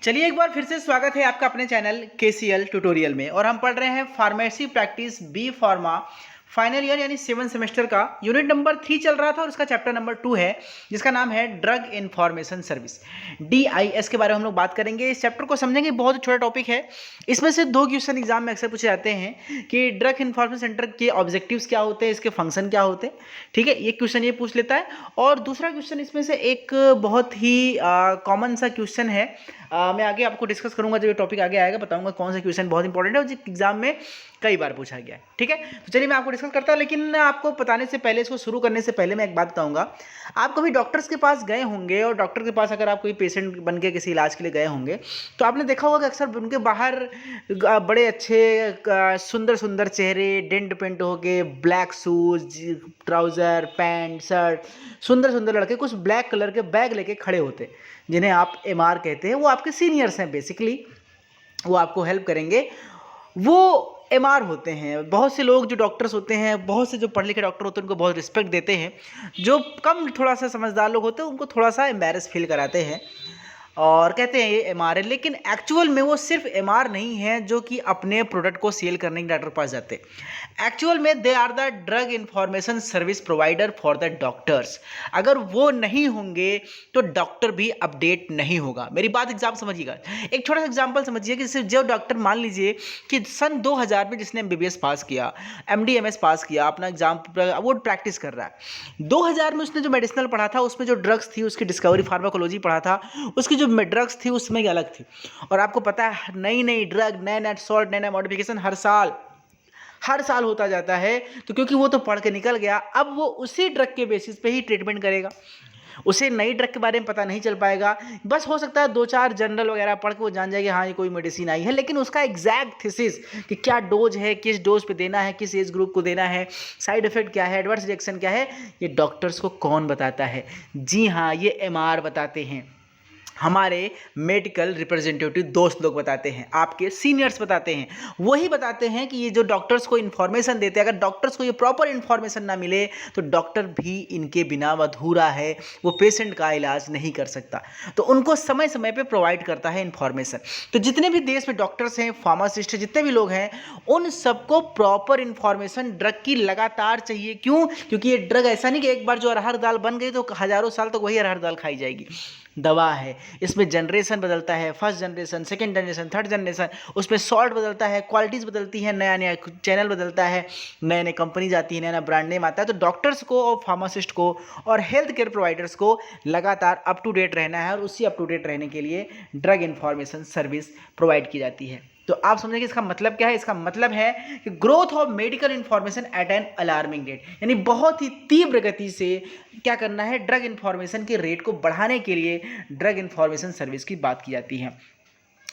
चलिए एक बार फिर से स्वागत है आपका अपने चैनल KCL ट्यूटोरियल में। और हम पढ़ रहे हैं pharmacy practice B pharma final year यानी 7 सेमेस्टर का यूनिट नंबर 3 चल रहा था और उसका चैप्टर नंबर 2 है जिसका नाम है ड्रग इन्फॉर्मेशन सर्विस DIS के बारे में हम लोग बात करेंगे। इस चैप्टर को समझेंगे, बहुत छोटा टॉपिक है। इसमें से 2 क्वेश्चन एग्जाम में अक्सर पूछे जाते हैं कि ड्रग इन्फॉर्मेशन सेंटर के ऑब्जेक्टिव्स क्या होते हैं, इसके फंक्शन क्या होते हैं। ठीक है, ये क्वेश्चन ये पूछ लेता है। और दूसरा क्वेश्चन इसमें से एक बहुत ही कॉमन सा क्वेश्चन है। मैं आगे आपको डिस्कस करूंगा, जब ये टॉपिक आगे आएगा बताऊंगा कौन सा क्वेश्चन बहुत इंपॉर्टेंट है और जो एग्जाम में कई बार पूछा गया है। ठीक है, तो चलिए मैं आपको डिस्कस करता हूं, लेकिन आपको बताने से पहले, इसको शुरू करने से पहले मैं एक बात बताऊंगा। आप कभी डॉक्टर्स के पास गए होंगे और डॉक्टर के पास अगर आप कोई पेशेंट बन के किसी इलाज के लिए गए होंगे तो आपने देखा होगा कि अक्सर उनके बाहर बड़े अच्छे सुंदर सुंदर चेहरे, डेंट पेंट हो गए, black shoes, trouser, pant, shirt, सुंदर सुंदर लड़के कुछ ब्लैक कलर के बैग लेके खड़े होते, जिन्हें आप MR कहते हैं। वो आपके सीनियर्स हैं, बेसिकली वो आपको हेल्प करेंगे। वो MR होते हैं। बहुत से लोग जो डॉक्टर्स होते हैं, बहुत से जो पढ़े लिखे डॉक्टर होते हैं, उनको बहुत रिस्पेक्ट देते हैं। जो कम थोड़ा सा समझदार लोग होते हैं उनको थोड़ा सा एम्बैरेस फील कराते हैं और कहते हैं ये MR है। लेकिन एक्चुअल में वो सिर्फ MR नहीं है जो कि अपने प्रोडक्ट को सेल करने के डॉक्टर के पास जाते हैं। एक्चुअल में they are the drug information service provider for the doctors. अगर वो नहीं होंगे तो डॉक्टर भी अपडेट नहीं होगा। मेरी बात एग्जाम समझिएगा। एक छोटा सा एग्जाम्पल समझिए कि जो डॉक्टर, मान लीजिए कि सन 2000 में जिसने MBBS पास किया, MD MS पास किया, अपना एग्जाम वो प्रैक्टिस कर रहा है। 2000 में उसने जो मेडिसिनल पढ़ा था, उसमें जो ड्रग्स थी, उसकी डिस्कवरी फार्माकोलॉजी पढ़ा था, उसकी जो ड्रग्स थी उसमें अलग थी। और आपको पता है नई नई ड्रग, नए नए सॉल्ट, नए नए मॉडिफिकेशन हर साल होता जाता है। तो क्योंकि वो तो पढ़ के निकल गया, अब वो उसी ड्रग के बेसिस पे ही ट्रीटमेंट करेगा। उसे नई ड्रग के बारे में पता नहीं चल पाएगा। बस हो सकता है 2-4 जनरल वगैरह पढ़ के वो जान जाएगी हाँ ये कोई मेडिसिन आई है, लेकिन उसका एग्जैक्ट थीसिस कि क्या डोज है, किस डोज पे देना है, किस एज ग्रुप को देना है, साइड इफेक्ट क्या है, एडवर्स रिएक्शन क्या है, ये डॉक्टर्स को कौन बताता है? जी हाँ, ये MR बताते हैं। हमारे मेडिकल रिप्रेजेंटेटिव दोस्त लोग बताते हैं, आपके सीनियर्स बताते हैं। वही बताते हैं कि ये जो डॉक्टर्स को इन्फॉर्मेशन देते हैं, अगर डॉक्टर्स को ये प्रॉपर इन्फॉर्मेशन ना मिले तो डॉक्टर भी इनके बिना अधूरा है, वो पेशेंट का इलाज नहीं कर सकता। तो उनको समय समय पे प्रोवाइड करता है इन्फॉर्मेशन। तो जितने भी देश में डॉक्टर्स हैं, फार्मासिस्ट हैं, जितने भी लोग हैं, उन सबको प्रॉपर इन्फॉर्मेशन ड्रग की लगातार चाहिए। क्यों? क्योंकि ये ड्रग ऐसा नहीं कि एक बार जो अरहर दाल बन गई तो हजारों साल तक वही अरहर दाल खाई जाएगी। दवा है, इसमें जनरेशन बदलता है, first generation, second generation, third generation, उसमें सॉल्ट बदलता है, क्वालिटीज़ बदलती है, नया नया चैनल बदलता है, नए नए कंपनी आती है, नया नया ब्रांड नेम आता है। तो डॉक्टर्स को और फार्मासिस्ट को और हेल्थ केयर प्रोवाइडर्स को लगातार अप टू डेट रहना है और उसी अप टू डेट रहने के लिए ड्रग इन्फॉर्मेशन सर्विस प्रोवाइड की जाती है। तो आप समझेंगे इसका मतलब क्या है? इसका मतलब है कि growth of medical information at an alarming rate, यानी बहुत ही तीव्र गति से क्या करना है, ड्रग इन्फॉर्मेशन के रेट को बढ़ाने के लिए ड्रग इन्फॉर्मेशन सर्विस की बात की जाती है।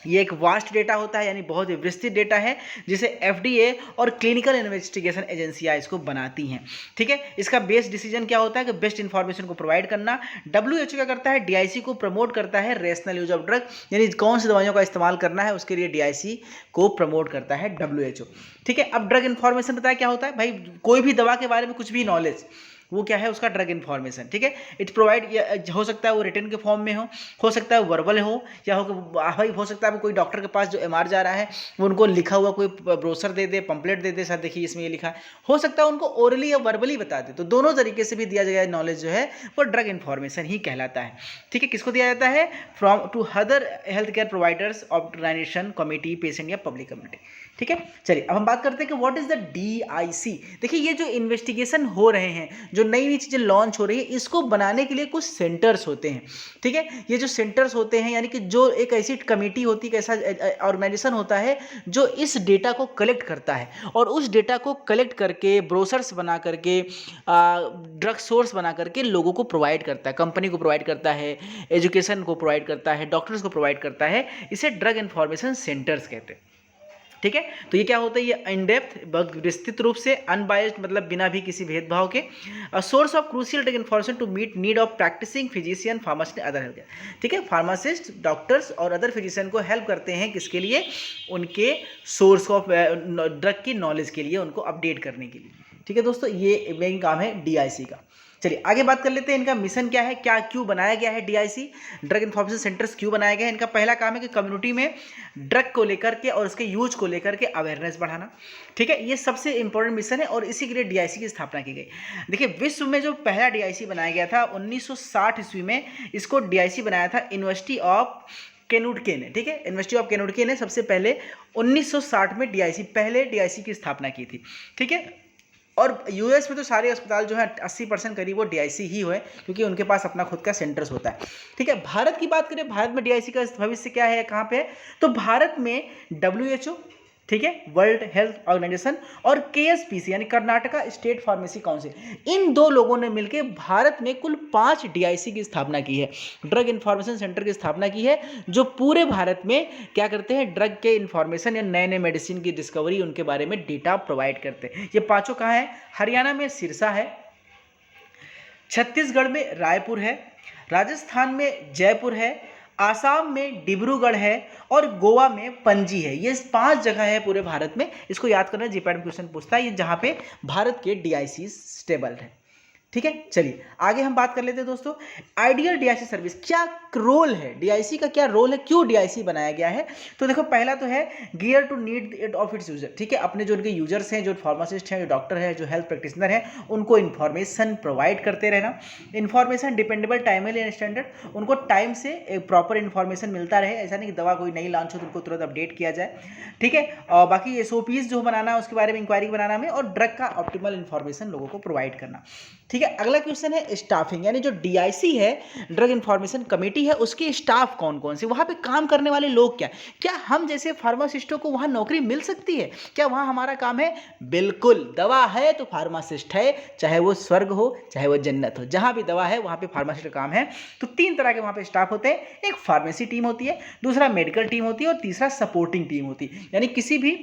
ये एक वास्ट डेटा होता है, यानी बहुत ही विस्तृत डेटा है, जिसे FDA और क्लिनिकल इन्वेस्टिगेशन एजेंसियां इसको बनाती हैं। ठीक है, इसका बेस्ट डिसीजन क्या होता है कि बेस्ट इंफॉर्मेशन को प्रोवाइड करना। WHO क्या करता है? DIC को प्रमोट करता है, रेशनल यूज ऑफ ड्रग, यानी कौन सी दवाइयों का इस्तेमाल करना है उसके लिए DIC को प्रमोट करता है WHO। ठीक है, अब ड्रग इन्फॉर्मेशन बताया क्या होता है भाई? कोई भी दवा के बारे में कुछ भी नॉलेज, वो क्या है? उसका ड्रग इन्फॉर्मेशन। ठीक है, इट प्रोवाइड, हो सकता है वो रिटन के फॉर्म में हो सकता है वर्बल हो, या हो सकता है कोई डॉक्टर के पास जो MR जा रहा है वो उनको लिखा हुआ कोई ब्रोशर दे दे, पंपलेट दे दे, सर देखिए इसमें ये लिखा है। हो सकता है उनको ओरली या वर्बली बता दे। तो दोनों तरीके से भी दिया गया नॉलेज जो है वो ड्रग इन्फॉर्मेशन ही कहलाता है। ठीक है, किसको दिया जाता है? From to other health care providers, organisation, committee, patient या पब्लिक कम्युनिटी। ठीक है, चलिए अब हम बात करते हैं कि व्हाट इज द DIC। देखिए, ये जो इन्वेस्टिगेशन हो रहे हैं, जो नई नई चीज़ें लॉन्च हो रही है, इसको बनाने के लिए कुछ सेंटर्स होते हैं। ठीक है, ये जो सेंटर्स होते हैं, यानी कि जो एक ऐसी कमेटी होती है, ऐसा ऑर्गेनाइजेशन होता है जो इस डेटा को कलेक्ट करता है और उस डेटा को कलेक्ट करके ब्रोशर्स बना करके, ड्रग सोर्स बना करके लोगों को प्रोवाइड करता है, कंपनी को प्रोवाइड करता है, एजुकेशन को प्रोवाइड करता है, डॉक्टर्स को प्रोवाइड करता है। इसे ड्रग इन्फॉर्मेशन सेंटर्स कहते हैं। ठीक है, तो ये क्या होता है? ये इन डेप्थ, विस्तृत रूप से, अनबायस्ड मतलब बिना भी किसी भेदभाव के, source of crucial drug information to meet need of practising physician, pharmacist, other health care. ठीक है, फार्मासिस्ट, डॉक्टर्स और अदर फिजिशियन को हेल्प करते हैं, किसके लिए? उनके सोर्स ऑफ ड्रग की नॉलेज के लिए, उनको अपडेट करने के लिए। ठीक है दोस्तों, ये मेन काम है DIC का। चलिए आगे बात कर लेते हैं इनका मिशन क्या है, क्या क्यों बनाया गया है डीआईसी, ड्रग इन्फॉर्मेशन सेंटर्स क्यों बनाया गया है। इनका पहला काम है कि कम्युनिटी में ड्रग को लेकर के और उसके यूज को लेकर के अवेयरनेस बढ़ाना। ठीक है, ये सबसे इंपॉर्टेंट मिशन है और इसी के लिए डीआईसी की स्थापना की गई। देखिए विश्व में जो पहला डीआईसी बनाया गया था 1960 ईस्वी में, इसको डीआईसी बनाया था यूनिवर्सिटी ऑफ केनुडके ने। ठीक है, यूनिवर्सिटी ऑफ केनुडके ने सबसे पहले 1960 में डीआईसी, पहले डीआईसी की स्थापना की थी। ठीक है, और यूएस में तो सारे अस्पताल जो है 80% करीब वो डीआईसी ही हुए, क्योंकि उनके पास अपना खुद का सेंटर्स होता है। ठीक है, भारत की बात करें, भारत में डीआईसी का भविष्य क्या है, कहाँ पे है, तो भारत में WHO, ठीक है, वर्ल्ड हेल्थ ऑर्गेनाइजेशन, और KSPC यानी कर्नाटका स्टेट फार्मेसी काउंसिल, इन दो लोगों ने मिलकर भारत में कुल 5 डीआईसी की स्थापना की है, ड्रग इन्फॉर्मेशन सेंटर की स्थापना की है, जो पूरे भारत में क्या करते हैं, ड्रग के इन्फॉर्मेशन या नए नए मेडिसिन की डिस्कवरी, उनके बारे में डेटा प्रोवाइड करते हैं। ये पांचों कहाँ है, हरियाणा में सिरसा है, छत्तीसगढ़ में रायपुर है, राजस्थान में जयपुर है, आसाम में डिब्रूगढ़ है और गोवा में पणजी है। ये 5 जगह है पूरे भारत में, इसको याद करना, जीपैट में क्वेश्चन पूछता है, ये जहां पे भारत के डीआईसी स्टेबल है। ठीक है, चलिए आगे हम बात कर लेते हैं दोस्तों, आइडियल डीआईसी सर्विस क्या रोल है, डीआईसी का क्या रोल है, क्यों डीआईसी बनाया गया है। तो देखो पहला तो है gear to need of its user. ठीक है, अपने जो उनके यूजर्स हैं, जो फार्मासिस्ट हैं, जो डॉक्टर है, जो हेल्थ प्रैक्टिशनर है, उनको इन्फॉर्मेशन प्रोवाइड करते रहना, information dependable, timely and standard, उनको टाइम से एक प्रॉपर इन्फॉर्मेशन मिलता रहे, ऐसा नहीं कि दवा कोई नई लॉन्च हो तो उनको तुरंत अपडेट किया जाए। ठीक है, और बाकी SOPs जो बनाना उसके बारे में इंक्वायरी बनाना में, और ड्रग का ऑप्टिमल इन्फॉर्मेशन लोगों को प्रोवाइड करना। ठीक है, अगला क्वेश्चन है स्टाफिंग, यानी जो डीआईसी है, ड्रग इन्फॉर्मेशन कमेटी है, उसके स्टाफ कौन कौन से, वहाँ पे काम करने वाले लोग क्या हम जैसे फार्मासिस्टों को वहाँ नौकरी मिल सकती है, क्या वहाँ हमारा काम है, बिल्कुल, दवा है तो फार्मासिस्ट है, चाहे वो स्वर्ग हो चाहे वो जन्नत हो, जहाँ भी दवा है वहाँ पे फार्मासिस्ट का काम है। तो 3 तरह के वहाँ पे स्टाफ होते हैं, एक फार्मेसी टीम होती है, दूसरा मेडिकल टीम होती है, और तीसरा सपोर्टिंग टीम होती है। यानी किसी भी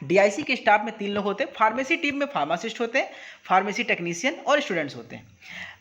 डीआईसी के स्टाफ में 3 लोग होते हैं, फार्मेसी टीम में फार्मासिस्ट होते हैं, फार्मेसी टेक्नीशियन और स्टूडेंट्स होते हैं,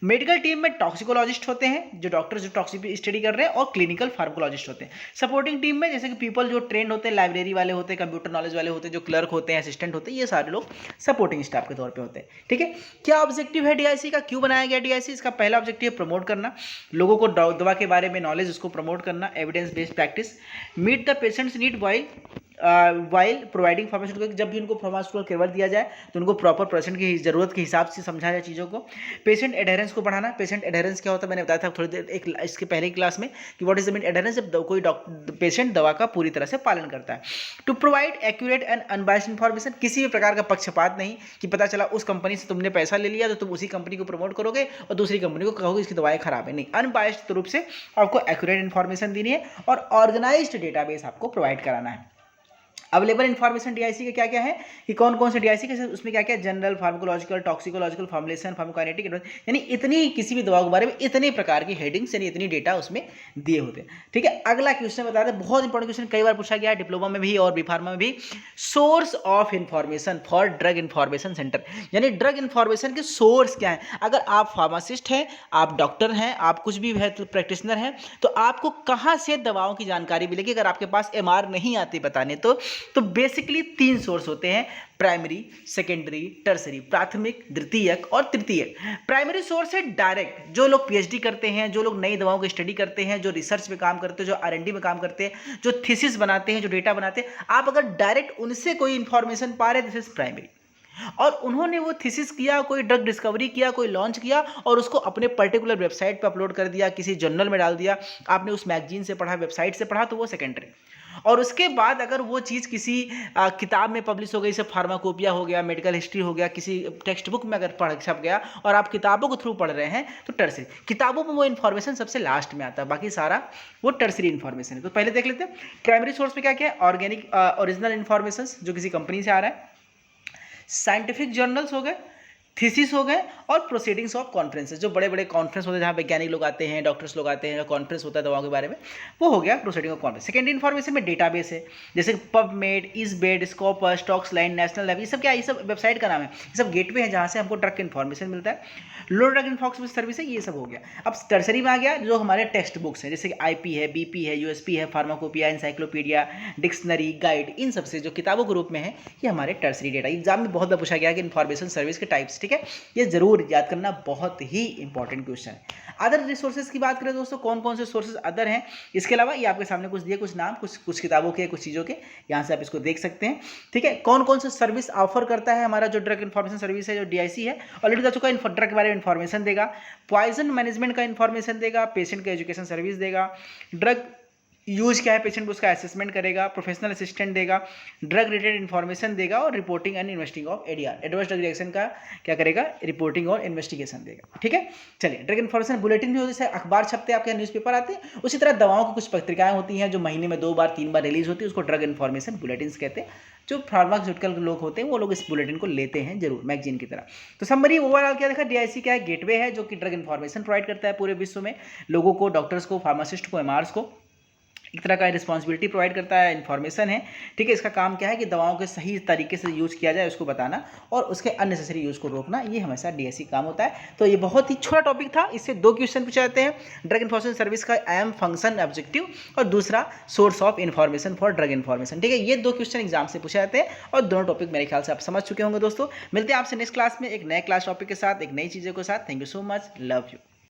मेडिकल टीम में टॉक्सिकोलॉजिस्ट होते हैं, जो डॉक्टर जो टॉक्सिक स्टडी कर रहे हैं, और क्लिनिकल फार्माकोलॉजिस्ट होते हैं। सपोर्टिंग टीम में जैसे कि पीपल जो ट्रेंड होते हैं, लाइब्रेरी वाले होते हैं, कंप्यूटर नॉलेज वाले होते हैं, जो क्लर्क होते हैं, असिस्टेंट होते हैं, ये सारे लोग सपोर्टिंग स्टाफ के तौर पे होते हैं। ठीक है, क्या ऑब्जेक्टिव है डीआईसी का, क्यों बनाया गया डीआईसी, इसका पहला ऑब्जेक्टिव है प्रमोट करना, लोगों को दवा के बारे में नॉलेज उसको प्रमोट करना, evidence based practice, meet the patients need while providing pharmaceutical, जब भी उनको फार्मास्यूटिकल केवल दिया जाए तो उनको प्रॉपर पेशेंट की ज़रूरत के हिसाब से समझाया जाए चीज़ों को। पेशेंट एडहेरेंस को बढ़ाना, पेशेंट एडहेरेंस क्या होता है मैंने बताया था थोड़ी देर एक इसके पहले क्लास में कि what is the mean adherence, जब कोई पेशेंट दवा का पूरी तरह से पालन करता है। To provide accurate and unbiased information, किसी भी प्रकार का पक्षपात नहीं कि पता चला उस कंपनी से तुमने पैसा ले लिया तो तुम उसी कंपनी को प्रमोट करोगे और दूसरी कंपनी को कहोगे इसकी दवाएं खराब है, नहीं, अनबायस्ड रूप से आपको एक्यूरेट इन्फॉर्मेशन देनी है और ऑर्गेनाइज्ड डेटाबेस आपको प्रोवाइड कराना है। अवेलेबल इन्फॉर्मेशन डीआईसी के क्या क्या है कि कौन कौन से डीआईसी के, उसमें क्या क्या, general, pharmacological, toxicological, formulation, pharmacokinetic, यानी इतनी किसी भी दवा के बारे में इतने प्रकार की हेडिंग्स यानी इतनी डेटा उसमें दिए होते हैं। ठीक है, अगला क्वेश्चन बता दें, बहुत इंपॉर्टेंट क्वेश्चन, कई बार पूछा गया डिप्लोमा में भी और बी फार्मा में भी, source of information for drug information centre, यानी ड्रग इन्फॉर्मेशन के सोर्स क्या है। अगर आप फार्मासिस्ट हैं, आप डॉक्टर हैं, आप कुछ भी हेल्थ प्रैक्टिशनर हैं, तो आपको कहाँ से दवाओं की जानकारी मिलेगी। अगर आपके पास MR नहीं आती बताने तो बेसिकली 3 सोर्स होते हैं, प्राइमरी, सेकेंडरी, टर्सरी, प्राथमिक, द्वितीयक और तृतीयक। प्राइमरी सोर्स है डायरेक्ट, जो लोग PhD करते हैं, जो लोग नई दवाओं की स्टडी करते हैं, जो रिसर्च में काम करते हैं, जो R&D में काम करते हैं, जो थीसिस बनाते हैं, जो डेटा बनाते हैं, आप अगर डायरेक्ट उनसे कोई इंफॉर्मेशन पा रहे हैं, दिस इज प्राइमरी। और उन्होंने वो थीसिस किया, कोई ड्रग डिस्कवरी किया, कोई लॉन्च किया और उसको अपने पर्टिकुलर वेबसाइट पे अपलोड कर दिया, किसी जर्नल में डाल दिया, आपने उस मैगजीन से पढ़ा, वेबसाइट से पढ़ा, तो वो सेकेंडरी। और उसके बाद अगर वो चीज़ किसी किताब में पब्लिश हो गई, जैसे फार्माकोपिया हो गया, मेडिकल हिस्ट्री हो गया, किसी टेक्स्ट बुक में अगर पढ़ छप गया और आप किताबों के थ्रू पढ़ रहे हैं, तो टर्सरी। किताबों में वो इन्फॉर्मेशन सबसे लास्ट में आता है, बाकी सारा वो टर्सरी इन्फॉर्मेशन है। तो पहले देख लेते हैं प्राइमरी सोर्स में क्या क्या है, ऑर्गेनिक ओरिजिनल इन्फॉर्मेशन जो किसी कंपनी से आ रहा है, साइंटिफिक जर्नल्स हो गए, थीसिस हो गए, और प्रोसीडिंग्स ऑफ कॉन्फ्रेंसेस, जो बड़े बड़े कॉन्फ्रेंस होते हैं जहाँ वैज्ञानिक लोग आते हैं, डॉक्टर्स लोग आते हैं, कॉन्फ्रेंस होता है दवाओं के बारे में, वो हो गया proceeding of conference. Secondary information में डेटाबेस है, जैसे पबमेड, इजबेड, स्कोपस, स्टॉक्सलाइन, नेशनल लैब, ये सब क्या, ये सब वेबसाइट का नाम है, ये सब गेटवे है जहाँ से हमको ड्रग इन्फॉर्मेशन मिलता है। लो ड्रग इन्फॉर्मेशन सर्विस है, ये सब हो गया। अब टर्सरी में आ गया जो हमारे टेक्स्ट बुक्स हैं, जैसे कि IP है, BP है, USP है, फार्माकोपिया, एनसाइक्लोपीडिया, डिक्शनरी, गाइड, इन सबसे जो किताबों के रूप में है, ये हमारे टर्सरी डेटा। एग्जाम में बहुत बार पूछा गया कि इन्फॉर्मेशन सर्विस के टाइप्स ठीक है, ये जरूर याद करना, बहुत ही इंपॉर्टेंट क्वेश्चन है। अदर रिसोर्सेज की बात करें दोस्तों, कौन कौन से सोर्सेज अदर हैं, इसके अलावा ये आपके सामने कुछ दिए, कुछ नाम, कुछ किताबों के, कुछ चीज़ों के, यहाँ से आप इसको देख सकते हैं। ठीक है, कौन कौन से सर्विस ऑफर करता है हमारा जो ड्रग इन्फॉर्मेशन सर्विस है, जो DIC है, ऑलरेडी बता चुका है, ड्रग के बारे में इन्फॉर्मेशन देगा, पॉइजन मैनेजमेंट का इन्फॉर्मेशन देगा, पेशेंट का एजुकेशन सर्विस देगा, ड्रग यूज क्या है पेशेंट को उसका असेसमेंट करेगा, प्रोफेशनल असिस्टेंट देगा, ड्रग रिलेटेड इन्फॉर्मेशन देगा, और reporting and investing of ADR, adverse drug reaction का क्या करेगा, रिपोर्टिंग और इन्वेस्टिगेशन देगा। ठीक है, चलिए, ड्रग इन्फॉर्मेशन बुलेटिन भी होती है, जैसे अखबार छपते हैं आपके, न्यूज़पेपर आते हैं, उसी तरह दवाओं की कुछ पत्रिकाएं होती हैं जो महीने में 2 बार 3 बार रिलीज होती है, उसको ड्रग इन्फॉर्मेशन बुलेटिन कहते हैं। जो फार्मास्यूटिकल लोग होते हैं वो लोग इस बुलेटिन को लेते हैं जरूर, मैगजीन की तरह। तो समरी ओवरऑल क्या देखा, DIC क्या है, गेटवे है जो कि ड्रग इन्फॉर्मेशन प्रोवाइड करता है पूरे विश्व में लोगों को, डॉक्टर्स को, फार्मासिस्ट को, MRs को, एक तरह का रिस्पॉन्सिबिलिटी प्रोवाइड करता है, इन्फॉर्मेशन है। ठीक है, इसका काम क्या है कि दवाओं के सही तरीके से यूज़ किया जाए उसको बताना, और उसके अननेसेसरी यूज़ को रोकना, ये हमेशा DIC काम होता है। तो ये बहुत ही छोटा टॉपिक था, इससे 2 क्वेश्चन पूछे जाते हैं, ड्रग इन्फॉर्मेशन सर्विस का एम, फंक्शन, ऑब्जेक्टिव, और दूसरा source of information for drug information. ठीक है, ये 2 क्वेश्चन एग्जाम से पूछे जाते हैं, और दोनों टॉपिक मेरे ख्याल से आप समझ चुके होंगे दोस्तों। मिलते हैं आपसे नेक्स्ट क्लास में एक नए क्लास टॉपिक के साथ, एक नई चीज़ों के साथ। Thank you so much, love you.